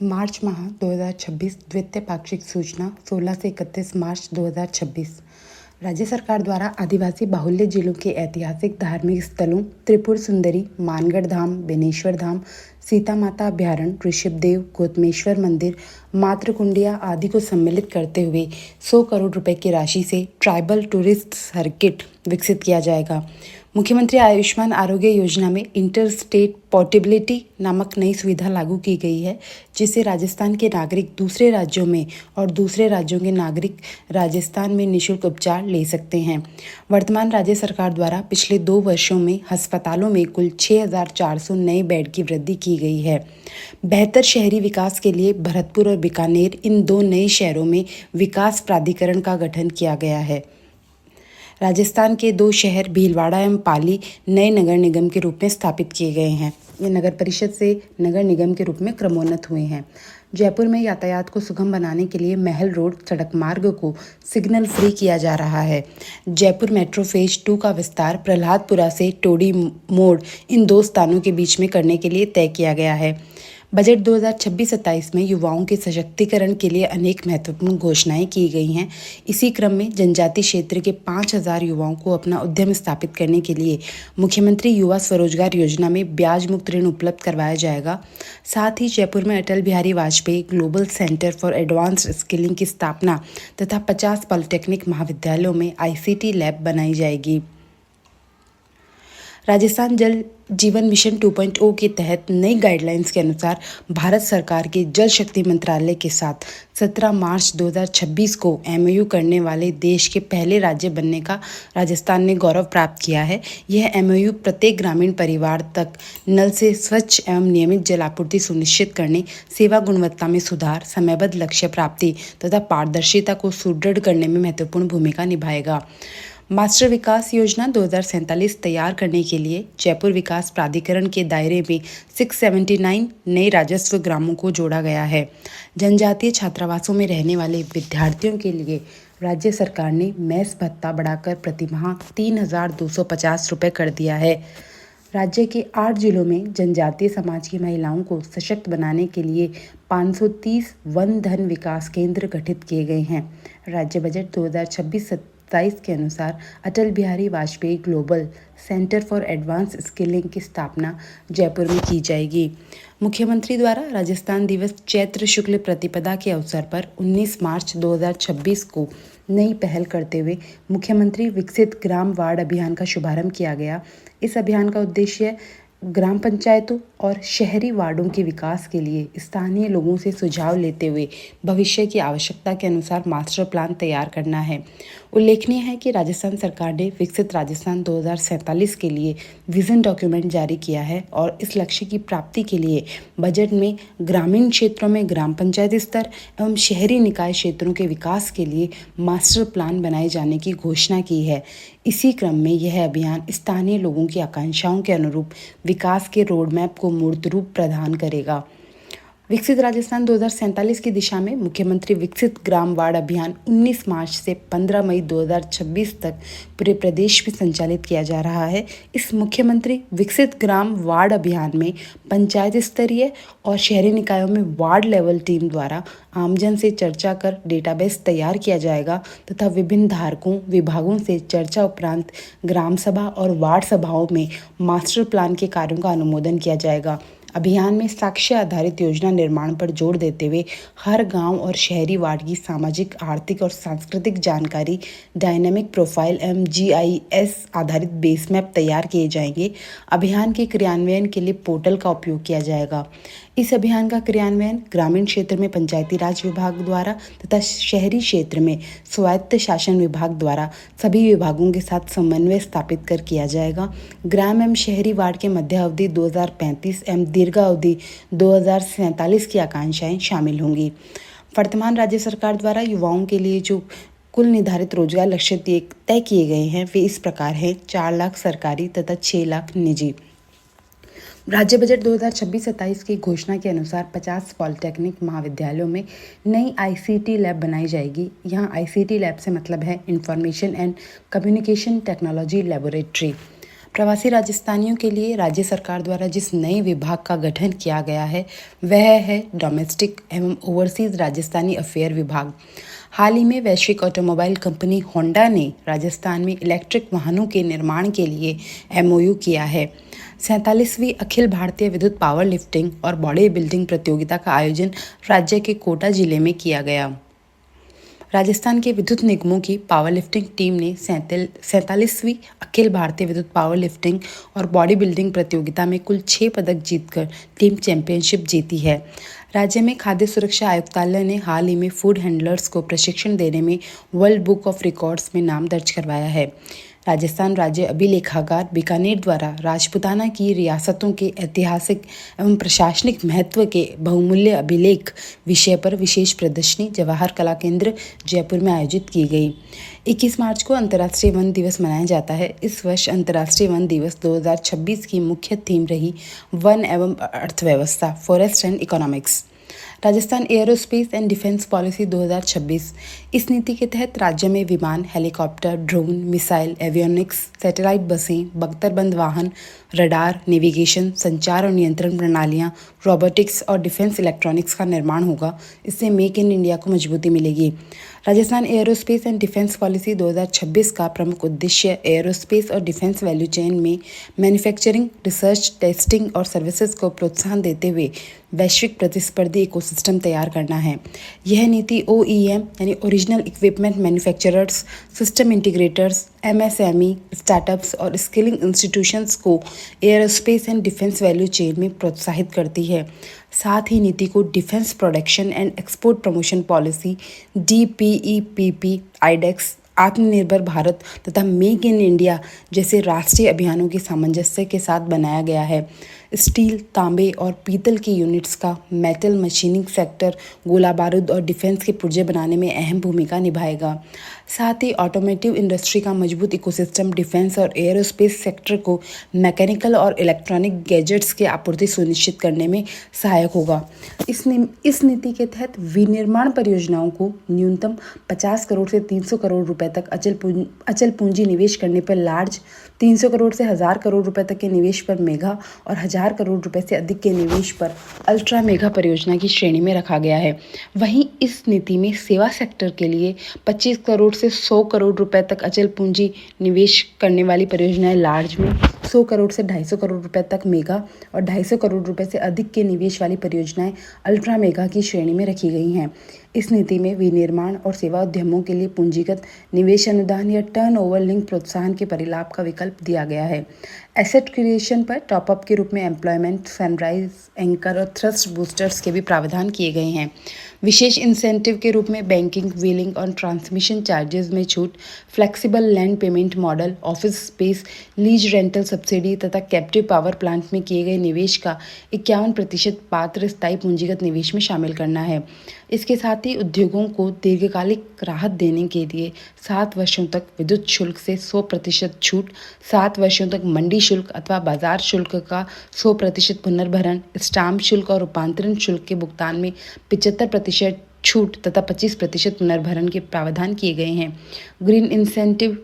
मार्च माह 2026 द्वितीय पाक्षिक सूचना 16 से 31 मार्च 2026। राज्य सरकार द्वारा आदिवासी बाहुल्य जिलों के ऐतिहासिक धार्मिक स्थलों त्रिपुर सुंदरी, मानगढ़ धाम, बेनेश्वर धाम, सीता माता अभ्यारण्य, ऋषभदेव, गौतमेश्वर मंदिर, मातृकुंडिया आदि को सम्मिलित करते हुए 100 करोड़ रुपए की राशि से ट्राइबल टूरिस्ट सर्किट विकसित किया जाएगा। मुख्यमंत्री आयुष्मान आरोग्य योजना में इंटर स्टेट पोर्टेबिलिटी नामक नई सुविधा लागू की गई है, जिससे राजस्थान के नागरिक दूसरे राज्यों में और दूसरे राज्यों के नागरिक राजस्थान में निःशुल्क उपचार ले सकते हैं। वर्तमान राज्य सरकार द्वारा पिछले 2 वर्षों में अस्पतालों में कुल 6,400 नए बेड की वृद्धि की गई है। बेहतर शहरी विकास के लिए भरतपुर और बीकानेर इन 2 नए शहरों में विकास प्राधिकरण का गठन किया गया है। राजस्थान के 2 शहर भीलवाड़ा एवं पाली नए नगर निगम के रूप में स्थापित किए गए हैं। ये नगर परिषद से नगर निगम के रूप में क्रमोन्नत हुए हैं। जयपुर में यातायात को सुगम बनाने के लिए महल रोड सड़क मार्ग को सिग्नल फ्री किया जा रहा है। जयपुर मेट्रो फेज 2 का विस्तार प्रहलादपुरा से टोडी मोड़ इन 2 स्थानों के बीच में करने के लिए तय किया गया है। बजट 2026-27 में युवाओं के सशक्तिकरण के लिए अनेक महत्वपूर्ण घोषणाएं की गई हैं। इसी क्रम में जनजातीय क्षेत्र के 5,000 युवाओं को अपना उद्यम स्थापित करने के लिए मुख्यमंत्री युवा स्वरोजगार योजना में ब्याज मुक्त ऋण उपलब्ध करवाया जाएगा। साथ ही जयपुर में Atal Bihari Vajpayee global centre for advanced skilling की स्थापना तथा 50 पॉलिटेक्निक महाविद्यालयों में ICT लैब बनाई जाएगी। राजस्थान जल जीवन मिशन 2.0 के तहत नई गाइडलाइंस के अनुसार भारत सरकार के जल शक्ति मंत्रालय के साथ 17 मार्च 2026 को MOU करने वाले देश के पहले राज्य बनने का राजस्थान ने गौरव प्राप्त किया है। यह MOU प्रत्येक ग्रामीण परिवार तक नल से स्वच्छ एवं नियमित जल आपूर्ति सुनिश्चित करने, सेवा गुणवत्ता में सुधार, समयबद्ध लक्ष्य प्राप्ति तथा पारदर्शिता को सुदृढ़ करने में महत्वपूर्ण भूमिका निभाएगा। मास्टर विकास योजना 2047 तैयार करने के लिए जयपुर विकास प्राधिकरण के दायरे में 679 नए राजस्व ग्रामों को जोड़ा गया है। जनजातीय छात्रावासों में रहने वाले विद्यार्थियों के लिए राज्य सरकार ने मेस भत्ता बढ़ाकर प्रतिमाह 3,250 रुपये कर दिया है। राज्य के 8 जिलों में जनजातीय समाज की महिलाओं को सशक्त बनाने के लिए 530 वन धन विकास केंद्र गठित किए गए हैं। राज्य बजट 2026-27 के अनुसार Atal Bihari Vajpayee global centre for advance skilling की स्थापना जयपुर में की जाएगी। मुख्यमंत्री द्वारा राजस्थान दिवस चैत्र शुक्ल प्रतिपदा के अवसर पर 19 मार्च 2026 को नई पहल करते हुए मुख्यमंत्री विकसित ग्राम वार्ड अभियान का शुभारंभ किया गया। इस अभियान का उद्देश्य ग्राम पंचायतों और शहरी वार्डों के विकास के लिए स्थानीय लोगों से सुझाव लेते हुए भविष्य की आवश्यकता के अनुसार मास्टर प्लान तैयार करना है। उल्लेखनीय है कि राजस्थान सरकार ने विकसित राजस्थान 2047 के लिए विजन डॉक्यूमेंट जारी किया है और इस लक्ष्य की प्राप्ति के लिए बजट में ग्रामीण क्षेत्रों में ग्राम पंचायत स्तर एवं शहरी निकाय क्षेत्रों के विकास के लिए मास्टर प्लान बनाए जाने की घोषणा की है। इसी क्रम में यह अभियान स्थानीय लोगों की आकांक्षाओं के अनुरूप विकास के रोड मैप को मूर्त रूप प्रदान करेगा। विकसित राजस्थान 2047 की दिशा में मुख्यमंत्री विकसित ग्राम वार्ड अभियान 19 मार्च से 15 मई 2026 तक पूरे प्रदेश में संचालित किया जा रहा है। इस मुख्यमंत्री विकसित ग्राम वार्ड अभियान में पंचायत स्तरीय और शहरी निकायों में वार्ड लेवल टीम द्वारा आमजन से चर्चा कर डेटाबेस तैयार किया जाएगा तथा विभिन्न धारकों विभागों से चर्चा उपरांत ग्राम सभा और वार्ड सभाओं में मास्टर प्लान के कार्यों का अनुमोदन किया जाएगा। अभियान में साक्ष्य आधारित योजना निर्माण पर जोर देते हुए हर गांव और शहरी वार्ड की सामाजिक, आर्थिक और सांस्कृतिक जानकारी, डायनेमिक प्रोफाइल एवं GIS आधारित बेस मैप तैयार किए जाएंगे। अभियान के क्रियान्वयन के लिए पोर्टल का उपयोग किया जाएगा। इस अभियान का क्रियान्वयन ग्रामीण क्षेत्र में पंचायती राज विभाग द्वारा तथा शहरी क्षेत्र में स्वायत्त शासन विभाग द्वारा सभी विभागों के साथ समन्वय स्थापित कर किया जाएगा। ग्राम एवं शहरी वार्ड के मध्य अवधि 2035 एवं दीर्घावधि 2047 की आकांक्षाएं शामिल होंगी। वर्तमान राज्य सरकार द्वारा युवाओं के लिए जो कुल निर्धारित रोजगार लक्ष्य तय किए गए हैं वे इस प्रकार हैं: 4 लाख सरकारी तथा 6 लाख निजी। राज्य बजट 2026-27 की घोषणा के अनुसार 50 पॉलिटेक्निक महाविद्यालयों में नई ICT लैब बनाई जाएगी। यहाँ ICT लैब से मतलब है information and communication technology laboratory. प्रवासी राजस्थानियों के लिए राज्य सरकार द्वारा जिस नए विभाग का गठन किया गया है वह है डोमेस्टिक एवं ओवरसीज राजस्थानी अफेयर विभाग। हाल ही में वैश्विक ऑटोमोबाइल कंपनी होंडा ने राजस्थान में इलेक्ट्रिक वाहनों के निर्माण के लिए एमओयू किया है। 47वीं अखिल भारतीय विद्युत पावर लिफ्टिंग और बॉडी बिल्डिंग प्रतियोगिता का आयोजन राज्य के कोटा जिले में किया गया। राजस्थान के विद्युत निगमों की पावर लिफ्टिंग टीम ने 47वीं अखिल भारतीय विद्युत पावर लिफ्टिंग और बॉडी बिल्डिंग प्रतियोगिता में कुल 6 पदक जीतकर टीम चैंपियनशिप जीती है। राज्य में खाद्य सुरक्षा आयुक्तालय ने हाल ही में फूड हैंडलर्स को प्रशिक्षण देने में वर्ल्ड बुक ऑफ रिकॉर्ड्स में नाम दर्ज करवाया है। राजस्थान राज्य अभिलेखागार बीकानेर द्वारा राजपूताना की रियासतों के ऐतिहासिक एवं प्रशासनिक महत्व के बहुमूल्य अभिलेख विषय पर विशेष प्रदर्शनी जवाहर कला केंद्र जयपुर में आयोजित की गई। 21 मार्च को अंतर्राष्ट्रीय वन दिवस मनाया जाता है। इस वर्ष अंतर्राष्ट्रीय वन दिवस 2026 की मुख्य थीम रही वन एवं अर्थव्यवस्था, forest and economics. Rajasthan aerospace and defence policy 2026। इस नीति के तहत राज्य में विमान, helicopter, drone, missile, avionics, satellite बसें, बख्तरबंद वाहन, रडार, नेविगेशन, संचार और नियंत्रण प्रणालियां, रोबोटिक्स और डिफेंस इलेक्ट्रॉनिक्स का निर्माण होगा। इससे मेक इन इंडिया को मजबूती मिलेगी। Rajasthan aerospace and defence policy 2026 का प्रमुख उद्देश्य एयरोस्पेस और डिफेंस वैल्यू चेन में मैन्युफैक्चरिंग, रिसर्च, टेस्टिंग और सर्विसेज को प्रोत्साहन देते हुए वैश्विक प्रतिस्पर्धी इकोसिस्टम तैयार करना है। यह नीति OEM यानी original equipment manufacturers, system integrators, MSME, startups और स्किलिंग इंस्टीट्यूशंस को aerospace and defence value chain में प्रोत्साहित करती है। साथ ही नीति को defence production and export promotion policy DPEPP, iDEX, आत्मनिर्भर भारत तथा मेक इन इंडिया जैसे राष्ट्रीय अभियानों के सामंजस्य के साथ बनाया गया है। स्टील, तांबे और पीतल की यूनिट्स का मेटल मशीनिंग सेक्टर गोला बारूद और डिफेंस के पुर्जे बनाने में अहम भूमिका निभाएगा। साथ ही ऑटोमेटिव इंडस्ट्री का मजबूत इकोसिस्टम डिफेंस और एयरोस्पेस सेक्टर को मैकेनिकल और इलेक्ट्रॉनिक गैजेट्स की आपूर्ति सुनिश्चित करने में सहायक होगा। इस नीति के तहत विनिर्माण परियोजनाओं को न्यूनतम 50 करोड़ से 300 करोड़ रुपए तक अचल पूंजी निवेश करने पर लार्ज, 300 करोड़ से 1000 करोड़ रुपए तक के निवेश पर मेगा और 1000 करोड़ रुपए से अधिक के निवेश पर अल्ट्रा मेगा परियोजना की श्रेणी में रखा गया है। वहीं इस नीति में सेवा सेक्टर के लिए 25 करोड़ से 100 करोड़ रुपए तक अचल पूंजी निवेश करने वाली परियोजनाएं लार्ज में, 100 करोड़ से 250 करोड़ रुपए तक मेगा और 250 करोड़ रुपए से अधिक के निवेश वाली परियोजनाएं अल्ट्रा मेगा की श्रेणी में रखी गई हैं। इस नीति में विनिर्माण और सेवा उद्यमों के लिए पूंजीगत निवेश अनुदान या टर्नओवर लिंक प्रोत्साहन के परिलाभ का विकल्प दिया गया है। एसेट क्रिएशन पर टॉपअप के रूप में एम्प्लॉयमेंट, सनराइज, एंकर और थ्रस्ट बूस्टर्स के भी प्रावधान किए गए हैं। विशेष इंसेंटिव के रूप में बैंकिंग, व्हीलिंग और ट्रांसमिशन चार्जेस में छूट, flexible land payment model, office space, lease rental subsidy तथा कैप्टिव पावर प्लांट में किए गए निवेश का 51% पात्र स्थायी पूंजीगत निवेश में शामिल करना है। इसके साथ ही उद्योगों को दीर्घकालिक राहत देने के लिए 7 वर्षों तक विद्युत शुल्क से 100% छूट, 7 वर्षों तक मंडी शुल्क अथवा बाजार शुल्क का 100% पुनर्भरण, स्टाम्प शुल्क और रूपांतरण शुल्क के भुगतान में 75% छूट तथा 25% पुनर्भरण के प्रावधान किए गए हैं। ग्रीन इंसेंटिव,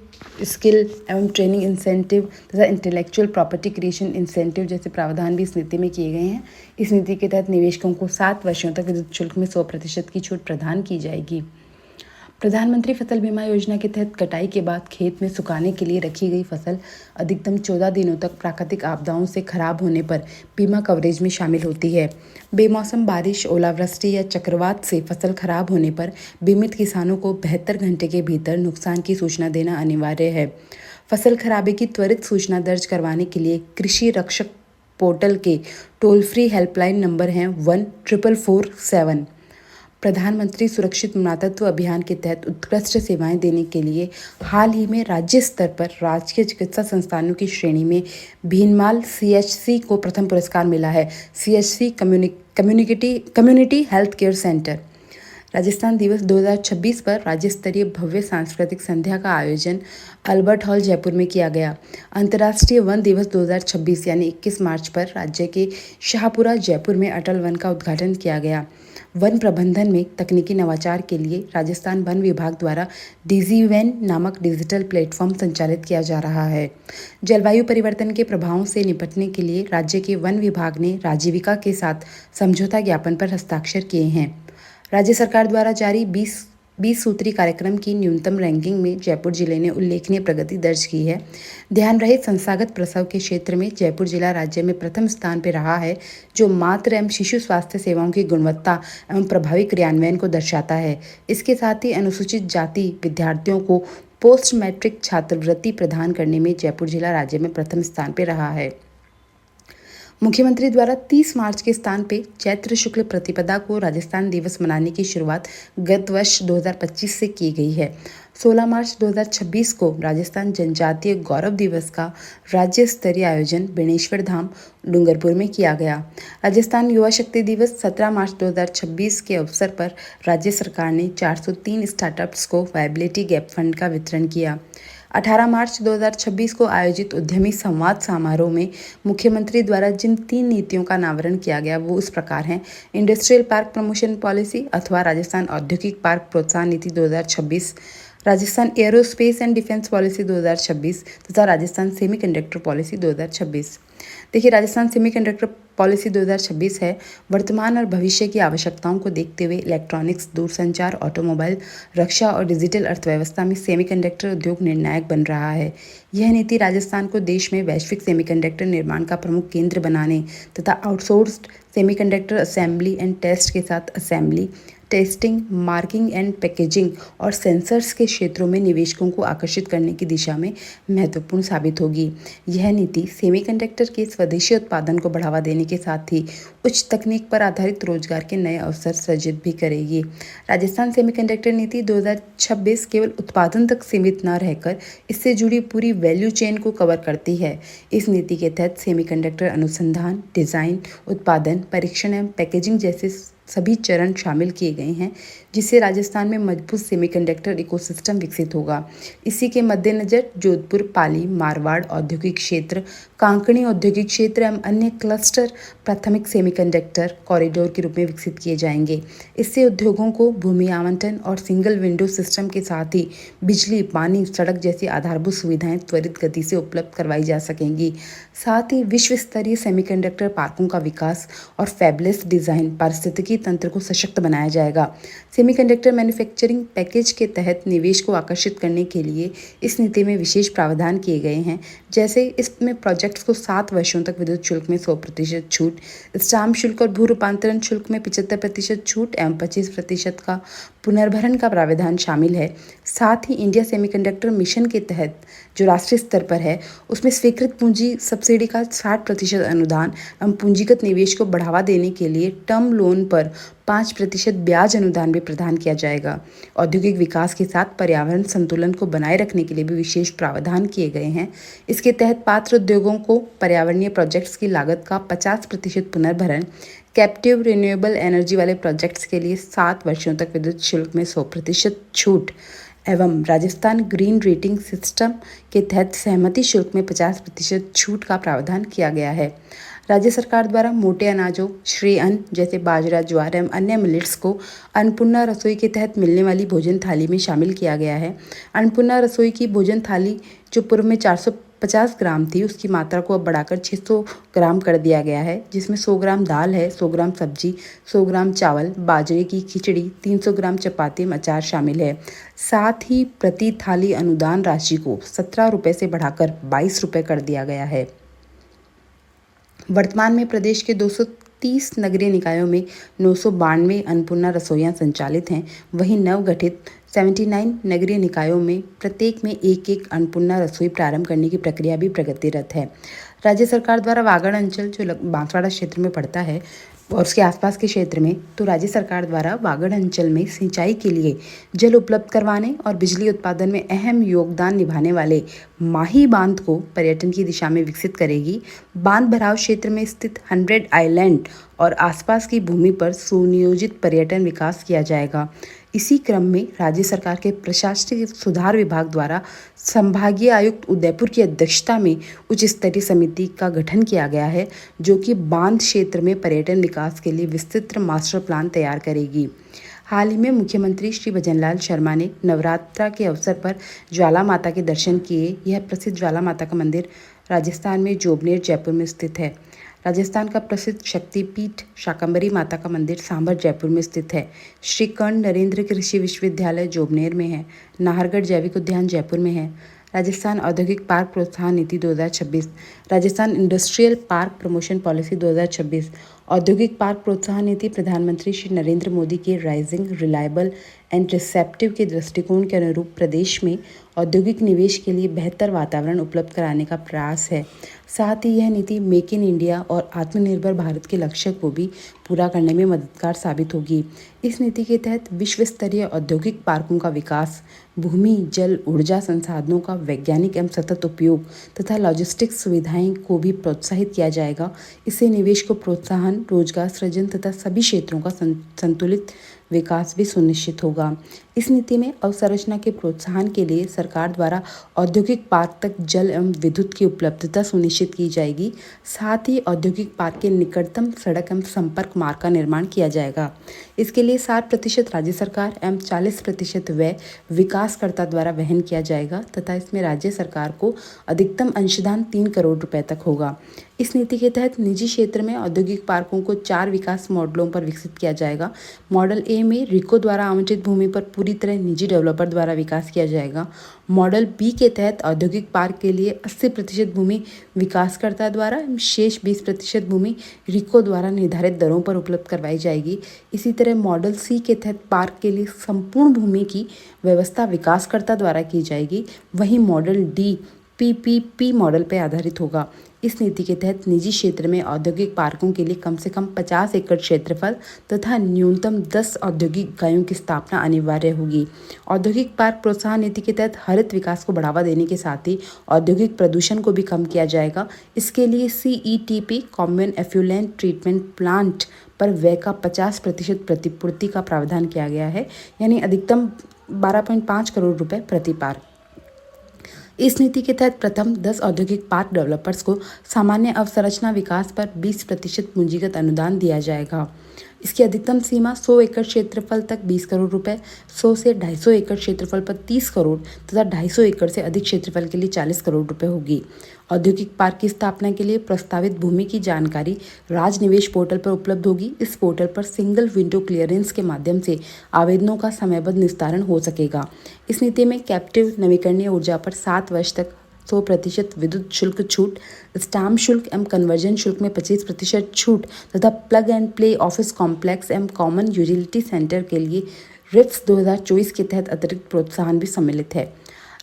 स्किल एवं ट्रेनिंग इंसेंटिव तथा इंटेलेक्चुअल प्रॉपर्टी क्रिएशन इंसेंटिव जैसे प्रावधान भी इस नीति में किए गए हैं। इस नीति के तहत निवेशकों को 7 वर्षों तक विद्युत शुल्क में 100% की छूट प्रदान की जाएगी। प्रधानमंत्री फसल बीमा योजना के तहत कटाई के बाद खेत में सुखाने के लिए रखी गई फसल अधिकतम 14 दिनों तक प्राकृतिक आपदाओं से खराब होने पर बीमा कवरेज में शामिल होती है। बेमौसम बारिश, ओलावृष्टि या चक्रवात से फसल खराब होने पर बीमित किसानों को 72 घंटे के भीतर नुकसान की सूचना देना अनिवार्य है। फसल खराबे की त्वरित सूचना दर्ज करवाने के लिए कृषि रक्षक पोर्टल के टोल फ्री हेल्पलाइन नंबर हैं 1447। प्रधानमंत्री सुरक्षित मातृत्व अभियान के तहत उत्कृष्ट सेवाएं देने के लिए हाल ही में राज्य स्तर पर राजकीय चिकित्सा संस्थानों की श्रेणी में भीनमाल CHC को प्रथम पुरस्कार मिला है। CHC community health care centre. Rajasthan दिवस 2026 पर राज्य स्तरीय भव्य सांस्कृतिक संध्या का आयोजन अल्बर्ट हॉल जयपुर में किया गया। अंतर्राष्ट्रीय वन दिवस 2026 यानी 21 मार्च पर राज्य के शाहपुरा जयपुर में अटल वन का उद्घाटन किया गया। वन प्रबंधन में तकनीकी नवाचार के लिए राजस्थान वन विभाग द्वारा डिजीवेन नामक डिजिटल प्लेटफॉर्म संचालित किया जा रहा है। जलवायु परिवर्तन के प्रभावों से निपटने के लिए राज्य के वन विभाग ने राजीविका के साथ समझौता ज्ञापन पर हस्ताक्षर किए हैं। राज्य सरकार द्वारा जारी 20 सूत्री कार्यक्रम की न्यूनतम रैंकिंग में जयपुर जिले ने उल्लेखनीय प्रगति दर्ज की है। ध्यान रहित संस्थागत प्रसव के क्षेत्र में जयपुर जिला राज्य में प्रथम स्थान पर रहा है, जो मातृ एवं शिशु स्वास्थ्य सेवाओं की गुणवत्ता एवं प्रभावी क्रियान्वयन को दर्शाता है। इसके साथ ही अनुसूचित जाति विद्यार्थियों को पोस्ट मैट्रिक छात्रवृत्ति प्रदान करने में जयपुर जिला राज्य में प्रथम स्थान पर रहा है। मुख्यमंत्री द्वारा 30 मार्च के स्थान पे चैत्र शुक्ल प्रतिपदा को राजस्थान दिवस मनाने की शुरुआत गत वर्ष 2025 से की गई है। 16 मार्च 2026 को राजस्थान जनजातीय गौरव दिवस का राज्य स्तरीय आयोजन बेणेश्वर धाम डूंगरपुर में किया गया। राजस्थान युवा शक्ति दिवस 17 मार्च 2026 के अवसर पर राज्य सरकार ने 403 स्टार्टअप्स को वायबिलिटी गैप फंड का वितरण किया। 18 मार्च 2026 को आयोजित उद्यमी संवाद समारोह में मुख्यमंत्री द्वारा जिन 3 नीतियों का अनावरण किया गया वो इस प्रकार हैं: इंडस्ट्रियल पार्क प्रमोशन पॉलिसी अथवा राजस्थान औद्योगिक पार्क प्रोत्साहन नीति 2026, Rajasthan aerospace and defence policy 2026 तथा राजस्थान सेमीकंडक्टर पॉलिसी 2026। देखिए, राजस्थान सेमीकंडक्टर पॉलिसी 2026 है, वर्तमान और भविष्य की आवश्यकताओं को देखते हुए इलेक्ट्रॉनिक्स, दूरसंचार, ऑटोमोबाइल, रक्षा और डिजिटल अर्थव्यवस्था में सेमीकंडक्टर उद्योग निर्णायक बन रहा है। यह नीति राजस्थान को देश में वैश्विक सेमीकंडक्टर निर्माण का प्रमुख केंद्र बनाने तथा outsourced semiconductor assembly and test के साथ assembly, testing, marking and packaging और सेंसर्स के क्षेत्रों में निवेशकों को आकर्षित करने की दिशा में महत्वपूर्ण साबित होगी। यह नीति सेमीकंडक्टर के स्वदेशी उत्पादन को बढ़ावा देने के साथ ही उच्च तकनीक पर आधारित रोजगार के नए अवसर सृजित भी करेगी। राजस्थान सेमीकंडक्टर नीति 2026 केवल उत्पादन तक सीमित न रहकर इससे जुड़ी पूरी वैल्यू चेन को कवर करती है। इस नीति के तहत सेमीकंडक्टर अनुसंधान, डिजाइन, उत्पादन, परीक्षण एवं पैकेजिंग जैसे सभी चरण शामिल किए गए हैं, जिससे राजस्थान में मजबूत सेमीकंडक्टर इकोसिस्टम विकसित होगा। इसी के मद्देनजर जोधपुर, पाली, मारवाड़ औद्योगिक क्षेत्र, कांकणी औद्योगिक क्षेत्र एवं अन्य क्लस्टर प्राथमिक सेमीकंडक्टर कॉरिडोर के रूप में विकसित किए जाएंगे। इससे उद्योगों को भूमि आवंटन और सिंगल विंडो सिस्टम के साथ ही बिजली, पानी, सड़क जैसी आधारभूत सुविधाएं त्वरित गति से उपलब्ध करवाई जा सकेंगी। साथ ही विश्व स्तरीय सेमीकंडक्टर पार्कों का विकास और फैबलेस डिजाइन पारिस्थितिकी तंत्र को सशक्त बनाया जाएगा। सेमीकंडक्टर मैन्युफैक्चरिंग पैकेज के तहत निवेश को आकर्षित करने के लिए इस नीति में विशेष प्रावधान किए गए हैं, जैसे इसमें प्रोजेक्ट्स को 7 वर्षों तक विद्युत शुल्क में 100% छूट, स्टाम्प शुल्क और भू रूपांतरण शुल्क में 75% छूट एवं 25% का पुनर्भरण का प्रावधान शामिल है। साथ ही इंडिया सेमीकंडक्टर मिशन के तहत जो राष्ट्रीय स्तर पर है, उसमें स्वीकृत पूंजी सब्सिडी का 60% अनुदान एवं पूंजीगत निवेश को बढ़ावा देने के लिए टर्म लोन पर 5% ब्याज अनुदान भी प्रदान किया जाएगा। औद्योगिक विकास के साथ पर्यावरण संतुलन को बनाए रखने के लिए भी विशेष प्रावधान किए गए हैं। इसके तहत पात्र उद्योगों को पर्यावरणीय प्रोजेक्ट्स की लागत का 50% पुनर्भरण, कैप्टिव रिन्यूएबल एनर्जी वाले प्रोजेक्ट्स के लिए 7 वर्षों तक विद्युत शुल्क में 100% छूट एवं राजस्थान ग्रीन रेटिंग सिस्टम के तहत सहमति शुल्क में 50% छूट का प्रावधान किया गया है। राज्य सरकार द्वारा मोटे अनाजों, श्रेय अन्न जैसे बाजरा, ज्वार एवं अन्य मिलेट्स को अन्नपूर्णा रसोई के तहत मिलने वाली भोजन थाली में शामिल किया गया है। अन्नपूर्णा रसोई की भोजन थाली जो पूर्व में 450 ग्राम थी, उसकी मात्रा को अब बढ़ाकर 600 ग्राम कर दिया गया है, जिसमें 100 ग्राम दाल है, 100 ग्राम सब्जी, 100 ग्राम चावल, बाजरे की खिचड़ी, 300 ग्राम चपाती, अचार शामिल है। साथ ही प्रति थाली अनुदान राशि को 17 रुपये से बढ़ाकर 22 रुपये कर दिया गया है। वर्तमान में प्रदेश के 230 नगरीय निकायों में 992 अन्नपूर्णा रसोइयां संचालित हैं। वहीं नवगठित 79 नगरीय निकायों में प्रत्येक में एक अन्नपूर्णा रसोई प्रारंभ करने की प्रक्रिया भी प्रगतिरत है। राज्य सरकार द्वारा वागड़ अंचल जो बांसवाड़ा क्षेत्र में पड़ता है और उसके आसपास के क्षेत्र में, तो राज्य सरकार द्वारा वागड़ अंचल में सिंचाई के लिए जल उपलब्ध करवाने और बिजली उत्पादन में अहम योगदान निभाने वाले माही बांध को पर्यटन की दिशा में विकसित करेगी। बांध भराव क्षेत्र में स्थित 100 आइलैंड और आसपास की भूमि पर सुनियोजित पर्यटन विकास किया जाएगा। इसी क्रम में राज्य सरकार के प्रशासनिक सुधार विभाग द्वारा संभागीय आयुक्त उदयपुर की अध्यक्षता में उच्च स्तरीय समिति का गठन किया गया है, जो कि बांध क्षेत्र में पर्यटन विकास के लिए विस्तृत मास्टर प्लान तैयार करेगी। हाल ही में मुख्यमंत्री श्री भजनलाल शर्मा ने नवरात्रा के अवसर पर ज्वाला माता के दर्शन किए। यह प्रसिद्ध ज्वाला माता का मंदिर राजस्थान में जोबनेर जयपुर में स्थित है। राजस्थान का प्रसिद्ध शक्तिपीठ शाकंभरी माता का मंदिर सांभर जयपुर में स्थित है। श्री कर्ण नरेंद्र कृषि विश्वविद्यालय जोबनेर में है। नाहरगढ़ जैविक उद्यान जयपुर में है। राजस्थान औद्योगिक पार्क प्रोत्साहन नीति 2026, Rajasthan industrial park promotion policy 2026, औद्योगिक पार्क प्रोत्साहन नीति प्रधानमंत्री श्री नरेंद्र मोदी के राइजिंग, रिलायबल एंड रिसेप्टिव के दृष्टिकोण के अनुरूप प्रदेश में औद्योगिक निवेश के लिए बेहतर वातावरण उपलब्ध कराने का प्रयास है। साथ ही यह नीति मेक इन इंडिया और आत्मनिर्भर भारत के लक्ष्य को भी पूरा करने में मददगार साबित होगी। इस नीति के तहत विश्व स्तरीय औद्योगिक पार्कों का विकास, भूमि, जल, ऊर्जा संसाधनों का वैज्ञानिक एवं सतत उपयोग तथा लॉजिस्टिक्स सुविधाएं को भी प्रोत्साहित किया जाएगा। इससे निवेश को प्रोत्साहन, रोजगार सृजन तथा सभी क्षेत्रों का संतुलित विकास भी सुनिश्चित होगा। इस नीति में अवसंरचना के प्रोत्साहन के लिए सरकार द्वारा औद्योगिक पार्क तक जल एवं विद्युत की उपलब्धता सुनिश्चित की जाएगी। साथ ही औद्योगिक पार्क के निकटतम सड़क एवं संपर्क मार्ग का निर्माण किया जाएगा। इसके लिए 60% राज्य सरकार एवं 40% व्यय विकासकर्ता द्वारा वहन किया जाएगा तथा इसमें राज्य सरकार को अधिकतम अंशदान 3 करोड़ रुपए तक होगा। इस नीति के तहत निजी क्षेत्र में औद्योगिक पार्कों को 4 विकास मॉडलों पर विकसित किया जाएगा। मॉडल ए में रिको द्वारा आवंटित भूमि पर पूरी तरह निजी डेवलपर द्वारा विकास किया जाएगा। मॉडल बी के तहत औद्योगिक पार्क के लिए 80% भूमि विकासकर्ता द्वारा, शेष 20% भूमि रिको द्वारा निर्धारित दरों पर उपलब्ध करवाई जाएगी। इसी तरह मॉडल सी के तहत पार्क के लिए संपूर्ण भूमि की व्यवस्था विकासकर्ता द्वारा की जाएगी। वहीं मॉडल डी पीपीपी मॉडल पर आधारित होगा। इस नीति के तहत निजी क्षेत्र में औद्योगिक पार्कों के लिए कम से कम 50 एकड़ क्षेत्रफल तथा न्यूनतम 10 औद्योगिक इकाइयों की स्थापना अनिवार्य होगी। औद्योगिक पार्क प्रोत्साहन नीति के तहत हरित विकास को बढ़ावा देने के साथ ही औद्योगिक प्रदूषण को भी कम किया जाएगा। इसके लिए CETP common effluent treatment plant पर व्यय का 50% प्रतिपूर्ति का प्रावधान किया गया है, यानी अधिकतम 12.5 करोड़ रुपए प्रति पार्क। इस नीति के तहत प्रथम 10 औद्योगिक पार्क डेवलपर्स को सामान्य अवसंरचना विकास पर 20% पूंजीगत अनुदान दिया जाएगा। इसकी अधिकतम सीमा 100 एकड़ क्षेत्रफल तक 20 करोड़ रुपए, 100 से 250 एकड़ क्षेत्रफल पर 30 करोड़ तथा 250 एकड़ से अधिक क्षेत्रफल के लिए 40 करोड़ रुपए होगी। औद्योगिक पार्क की स्थापना के लिए प्रस्तावित भूमि की जानकारी राज निवेश पोर्टल पर उपलब्ध होगी। इस पोर्टल पर सिंगल विंडो क्लियरेंस के माध्यम से आवेदनों का समयबद्ध निस्तारण हो सकेगा। इस नीति में कैप्टिव नवीकरणीय ऊर्जा पर 7 वर्ष तक 100% विद्युत शुल्क छूट, स्टाम्प शुल्क एवं कन्वर्जन शुल्क में 25% छूट तथा plug and play office complex एवं कॉमन यूटिलिटी सेंटर के लिए रिप्स 2024 के तहत अतिरिक्त प्रोत्साहन भी सम्मिलित है।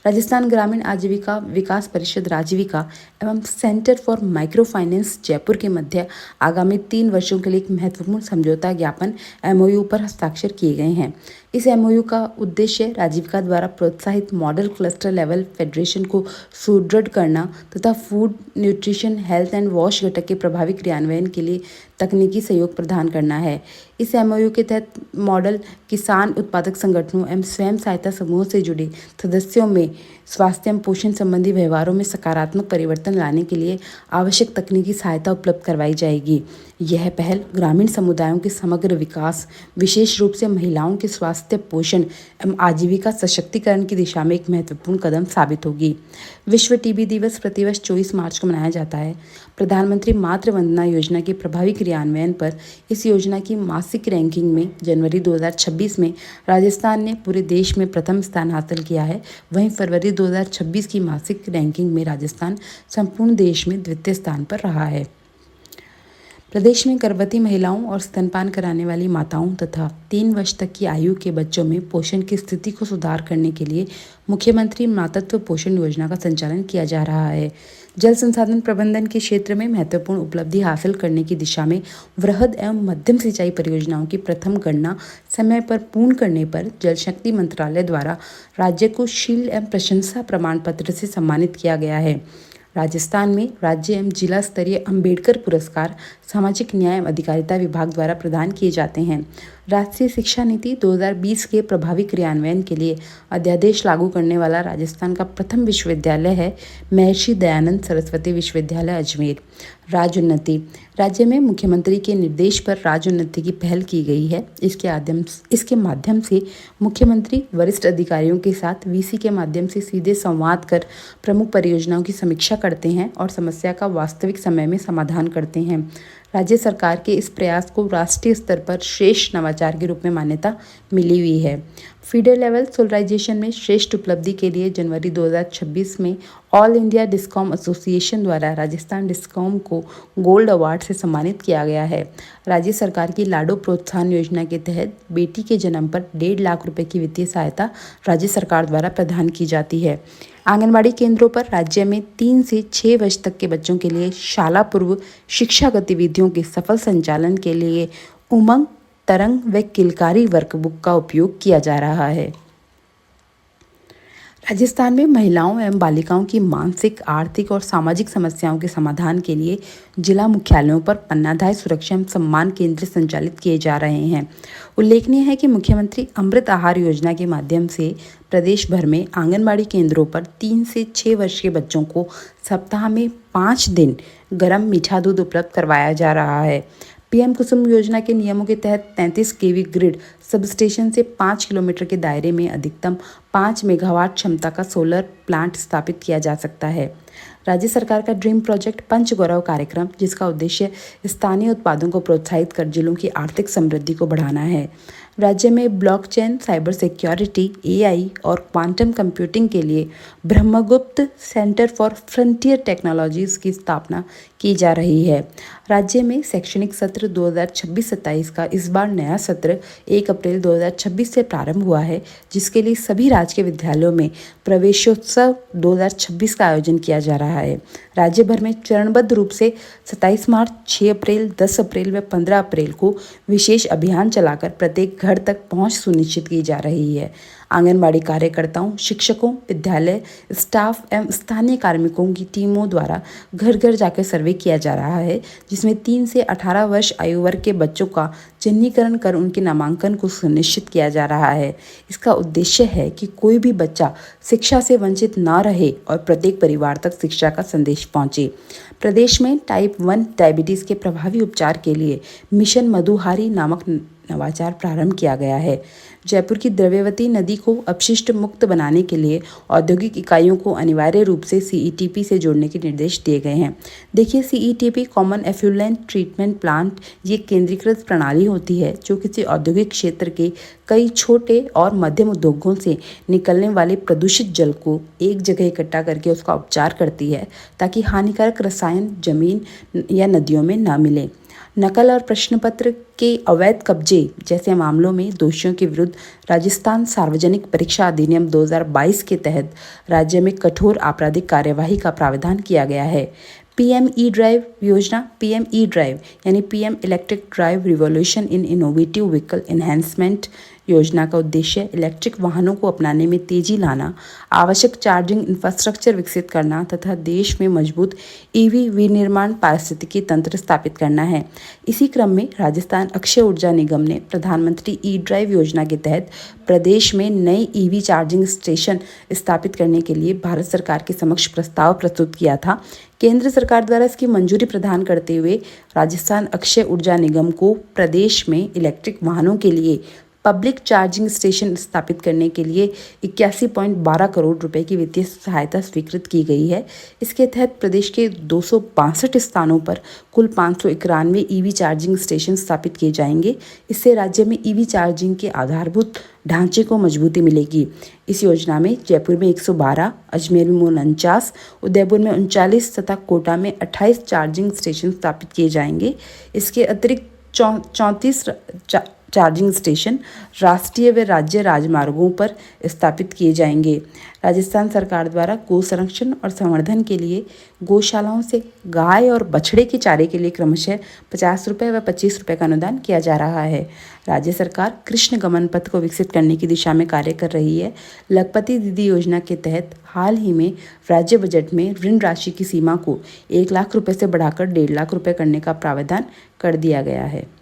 राजस्थान ग्रामीण आजीविका विकास परिषद राजीविका एवं centre for micro finance Jaipur के मध्य आगामी 3 वर्षों के लिए एक महत्वपूर्ण समझौता ज्ञापन MOU पर हस्ताक्षर किए गए हैं। इस MOU का उद्देश्य राजीविका द्वारा प्रोत्साहित मॉडल क्लस्टर लेवल फेडरेशन को सुदृढ़ करना तथा food, nutrition, health and wash घटक के प्रभावी क्रियान्वयन के लिए तकनीकी सहयोग प्रदान करना है। इस MOU के तहत मॉडल किसान उत्पादक संगठनों एवं स्वयं सहायता समूह से जुड़े सदस्यों में स्वास्थ्य एवं पोषण संबंधी व्यवहारों में सकारात्मक परिवर्तन लाने के लिए आवश्यक तकनीकी सहायता उपलब्ध करवाई जाएगी। यह पहल ग्रामीण समुदायों के समग्र विकास, विशेष रूप से महिलाओं के स्वास्थ्य, पोषण एवं आजीविका सशक्तिकरण की दिशा में एक महत्वपूर्ण कदम साबित होगी। विश्व टीबी दिवस प्रतिवर्ष 24 मार्च को मनाया जाता है। प्रधानमंत्री मातृ वंदना योजना के प्रभावी क्रियान्वयन पर इस योजना की मासिक रैंकिंग में जनवरी 2026 में राजस्थान ने पूरे देश में प्रथम स्थान हासिल किया है। वहीं फरवरी 2026 की मासिक रैंकिंग में राजस्थान संपूर्ण देश में द्वितीय स्थान पर रहा है। प्रदेश में गर्भवती महिलाओं और स्तनपान कराने वाली माताओं तथा 3 वर्ष तक की आयु के बच्चों में पोषण की स्थिति को सुधार करने के लिए मुख्यमंत्री मातृत्व पोषण योजना का संचालन किया जा रहा है। जल संसाधन प्रबंधन के क्षेत्र में महत्वपूर्ण उपलब्धि हासिल करने की दिशा में वृहद एवं मध्यम सिंचाई परियोजनाओं की प्रथम गणना समय पर पूर्ण करने पर जल शक्ति मंत्रालय द्वारा राज्य को शील्ड एवं प्रशंसा प्रमाण पत्र से सम्मानित किया गया है। राजस्थान में राज्य एवं जिला स्तरीय अंबेडकर पुरस्कार सामाजिक न्याय एवं अधिकारिता विभाग द्वारा प्रदान किए जाते हैं। राष्ट्रीय शिक्षा नीति 2020 के प्रभावी क्रियान्वयन के लिए अध्यादेश लागू करने वाला राजस्थान का प्रथम विश्वविद्यालय है महर्षि दयानंद सरस्वती विश्वविद्यालय अजमेर। राज्योन्नति। राज्य में मुख्यमंत्री के निर्देश पर राज्योन्नति की पहल की गई है। इसके माध्यम से मुख्यमंत्री वरिष्ठ अधिकारियों के साथ वीसी के माध्यम से सीधे संवाद कर प्रमुख परियोजनाओं की समीक्षा करते हैं और समस्या का वास्तविक समय में समाधान करते हैं। राज्य सरकार के इस प्रयास को राष्ट्रीय स्तर पर श्रेष्ठ नवाचार के रूप में मान्यता मिली हुई है। फीडर लेवल सोलराइजेशन में श्रेष्ठ उपलब्धि के लिए जनवरी 2026 में ऑल इंडिया डिस्कॉम एसोसिएशन द्वारा राजस्थान डिस्कॉम को गोल्ड अवार्ड से सम्मानित किया गया है। राज्य सरकार की लाडो प्रोत्साहन योजना के तहत बेटी के जन्म पर 1.5 लाख रुपए की वित्तीय सहायता राज्य सरकार द्वारा प्रदान की जाती है। आंगनबाड़ी केंद्रों पर राज्य में 3 से 6 वर्ष तक के बच्चों के लिए शाला पूर्व शिक्षा गतिविधियों के सफल संचालन के लिए उमंग, तरंग व किलकारी वर्कबुक का उपयोग किया जा रहा है। राजस्थान में महिलाओं एवं बालिकाओं की मानसिक, आर्थिक और सामाजिक समस्याओं के समाधान के लिए जिला मुख्यालयों पर अन्नाधाय सुरक्षा एवं सम्मान केंद्र संचालित किए जा रहे हैं। उल्लेखनीय है कि मुख्यमंत्री अमृत आहार योजना के माध्यम से प्रदेश भर में आंगनबाड़ी केंद्रों पर 3 से 6 वर्ष के बच्चों को सप्ताह में 5 दिन गर्म मीठा दूध उपलब्ध करवाया जा रहा है। पीएम कुसुम योजना के नियमों के तहत 33 केवी ग्रिड सबस्टेशन से 5 किलोमीटर के दायरे में अधिकतम 5 मेगावाट क्षमता का सोलर प्लांट स्थापित किया जा सकता है। राज्य सरकार का ड्रीम प्रोजेक्ट पंचगौरव कार्यक्रम, जिसका उद्देश्य स्थानीय उत्पादों को प्रोत्साहित कर जिलों की आर्थिक समृद्धि को बढ़ाना है। राज्य में ब्लॉकचेन, साइबर सिक्योरिटी, एआई और क्वांटम कंप्यूटिंग के लिए Brahmagupta centre for frontier technologies की स्थापना की जा रही है। राज्य में शैक्षणिक सत्र 2026-27 का इस बार नया सत्र 1 अप्रैल 2026 से प्रारंभ हुआ है, जिसके लिए सभी राजकीय विद्यालयों में प्रवेशोत्सव 2026 का आयोजन किया जा रहा है। राज्य भर में चरणबद्ध रूप से 27 मार्च, 6 अप्रैल, 10 अप्रैल व 15 अप्रैल को विशेष अभियान चलाकर प्रत्येक घर तक पहुंच सुनिश्चित की जा रही है। आंगनबाड़ी कार्यकर्ताओं, शिक्षकों, विद्यालय स्टाफ एवं स्थानीय कार्मिकों की टीमों द्वारा घर घर जाकर सर्वे किया जा रहा है, जिसमें 3 से 18 वर्ष आयु वर्ग के बच्चों का चिन्हीकरण कर उनके नामांकन को सुनिश्चित किया जा रहा है। इसका उद्देश्य है कि कोई भी बच्चा शिक्षा से वंचित न रहे और प्रत्येक परिवार तक शिक्षा का संदेश पहुंचे। प्रदेश में टाइप 1 डायबिटीज़ के प्रभावी उपचार के लिए मिशन मधुहारी नामक नवाचार प्रारंभ किया गया है। जयपुर की द्रव्यवती नदी को अपशिष्ट मुक्त बनाने के लिए औद्योगिक इकाइयों को अनिवार्य रूप से सीईटीपी से जोड़ने के निर्देश दिए गए हैं। देखिए, CETP common effluent treatment plant ये केंद्रीकृत प्रणाली होती है जो किसी औद्योगिक क्षेत्र के कई छोटे और मध्यम उद्योगों से निकलने वाले प्रदूषित जल को एक जगह इकट्ठा करके उसका उपचार करती है, ताकि हानिकारक रसायन जमीन या नदियों में न मिले। नकल और प्रश्न पत्र के अवैध कब्जे जैसे मामलों में दोषियों के विरुद्ध राजस्थान सार्वजनिक परीक्षा अधिनियम 2022 के तहत राज्य में कठोर आपराधिक कार्यवाही का प्रावधान किया गया है। पीएम ई ड्राइव योजना, पीएम ई ड्राइव यानी PM electric drive revolution in innovative vehicle enhancement योजना का उद्देश्य इलेक्ट्रिक वाहनों को अपनाने में तेजी लाना, आवश्यक चार्जिंग इंफ्रास्ट्रक्चर विकसित करना तथा देश में मजबूत ईवी विनिर्माण पारिस्थितिकी तंत्र स्थापित करना है। इसी क्रम में राजस्थान अक्षय ऊर्जा निगम ने प्रधानमंत्री ई ड्राइव योजना के तहत प्रदेश में नए ईवी चार्जिंग स्टेशन स्थापित करने के लिए भारत सरकार के समक्ष प्रस्ताव प्रस्तुत किया था। केंद्र सरकार द्वारा इसकी मंजूरी प्रदान करते हुए राजस्थान अक्षय ऊर्जा निगम को प्रदेश में इलेक्ट्रिक वाहनों के लिए पब्लिक चार्जिंग स्टेशन स्थापित करने के लिए 81.12 करोड़ रुपए की वित्तीय सहायता स्वीकृत की गई है। इसके तहत प्रदेश के 262 स्थानों पर कुल 591 ईवी चार्जिंग स्टेशन स्थापित किए जाएंगे। इससे राज्य में ईवी चार्जिंग के आधारभूत ढांचे को मजबूती मिलेगी। इस योजना में जयपुर में 112, अजमेर में 49, उदयपुर में 39 तथा कोटा में 28 चार्जिंग स्टेशन स्थापित किए जाएंगे। इसके अतिरिक्त चार्जिंग स्टेशन राष्ट्रीय व राज्य राजमार्गों पर स्थापित किए जाएंगे। राजस्थान सरकार द्वारा गौ संरक्षण और संवर्धन के लिए गौशालाओं से गाय और बछड़े के चारे के लिए क्रमशः 50 रुपये व 25 रुपये का अनुदान किया जा रहा है। राज्य सरकार कृष्ण गमन पथ को विकसित करने की दिशा में कार्य कर रही है। लखपति दीदी योजना के तहत हाल ही में राज्य बजट में ऋण राशि की सीमा को 1 लाख रुपये से बढ़ाकर 1.5 लाख रुपये करने का प्रावधान कर दिया गया है।